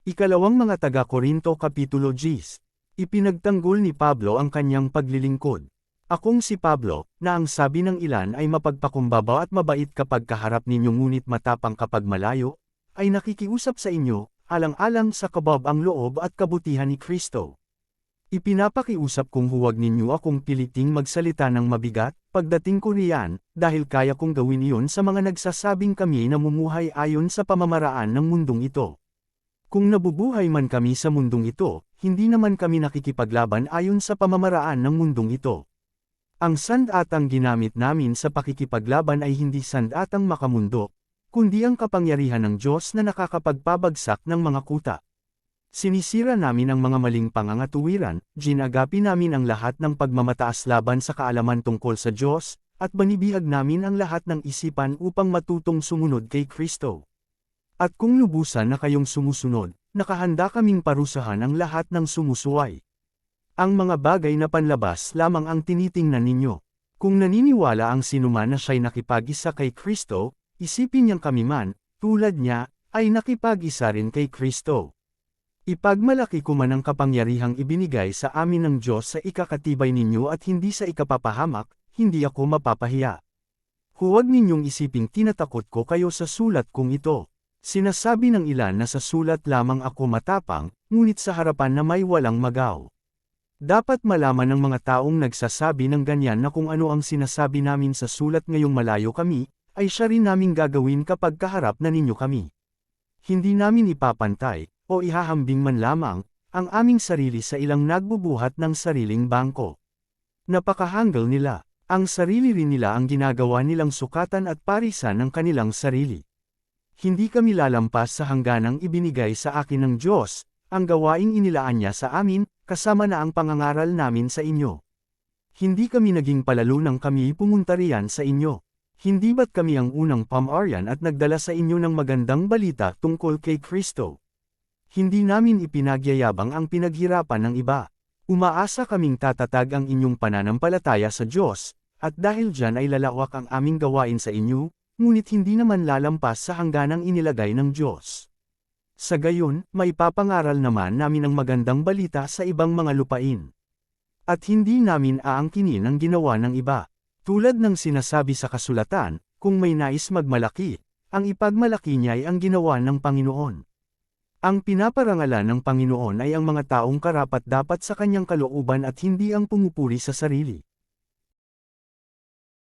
Ikalawang mga taga-Korinto Kapitulo 10. Ipinagtanggol ni Pablo ang kanyang paglilingkod. Akong si Pablo, na ang sabi ng ilan ay mapagpakumbaba at mabait kapag kaharap ninyo ngunit matapang kapag malayo, ay nakikiusap sa inyo, alang-alang sa kabab ang loob at kabutihan ni Kristo. Ipinapakiusap kong huwag ninyo akong piliting magsalita ng mabigat, pagdating ko riyan, dahil kaya kong gawin iyon sa mga nagsasabing kami namumuhay ayon sa pamamaraan ng mundong ito. Kung nabubuhay man kami sa mundong ito, hindi naman kami nakikipaglaban ayon sa pamamaraan ng mundong ito. Ang sandatang ginamit namin sa pakikipaglaban ay hindi sandatang makamundo, kundi ang kapangyarihan ng Diyos na nakakapagpabagsak ng mga kuta. Sinisira namin ang mga maling pangangatuwiran, ginagapi namin ang lahat ng pagmamataas laban sa kaalaman tungkol sa Diyos, at banibihag namin ang lahat ng isipan upang matutong sumunod kay Kristo. At kung lubusan na kayong sumusunod, nakahanda kaming parusahan ang lahat ng sumusuway. Ang mga bagay na panlabas lamang ang tinitingnan ninyo. Kung naniniwala ang sinuman na siya'y nakipag-isa kay Kristo, isipin niyang kami man, tulad niya, ay nakipag-isa rin kay Kristo. Ipagmalaki ko man ang kapangyarihang ibinigay sa amin ng Diyos sa ikakatibay ninyo at hindi sa ikapapahamak, hindi ako mapapahiya. Huwag ninyong isiping tinatakot ko kayo sa sulat kong ito. Sinasabi ng ilan na sa sulat lamang ako matapang, ngunit sa harapan na may walang magaw. Dapat malaman ng mga taong nagsasabi ng ganyan na kung ano ang sinasabi namin sa sulat ngayong malayo kami, ay siya rin naming gagawin kapag kaharap na ninyo kami. Hindi namin ipapantay, o ihahambing man lamang, ang aming sarili sa ilang nagbubuhat ng sariling bangko. Napakahanggal nila, ang sarili rin nila ang ginagawa nilang sukatan at parisan ng kanilang sarili. Hindi kami lalampas sa hangganang ibinigay sa akin ng Diyos, ang gawaing inilaan niya sa amin, kasama na ang pangangaral namin sa inyo. Hindi kami naging palalo nang kami pumunta riyan sa inyo. Hindi ba't kami ang unang pamaryan at nagdala sa inyo ng magandang balita tungkol kay Kristo? Hindi namin ipinagyayabang ang pinaghirapan ng iba. Umaasa kaming tatatag ang inyong pananampalataya sa Diyos, at dahil dyan ay lalawak ang aming gawain sa inyo, ngunit hindi naman lalampas sa hangganang inilagay ng Diyos. Sa gayon, maipapangaral naman namin ang magandang balita sa ibang mga lupain. At hindi namin aangkinin ang ginawa ng iba. Tulad ng sinasabi sa kasulatan, kung may nais magmalaki, ang ipagmalaki niya ay ang ginawa ng Panginoon. Ang pinaparangalan ng Panginoon ay ang mga taong karapat-dapat sa kanyang kalooban at hindi ang pumupuri sa sarili.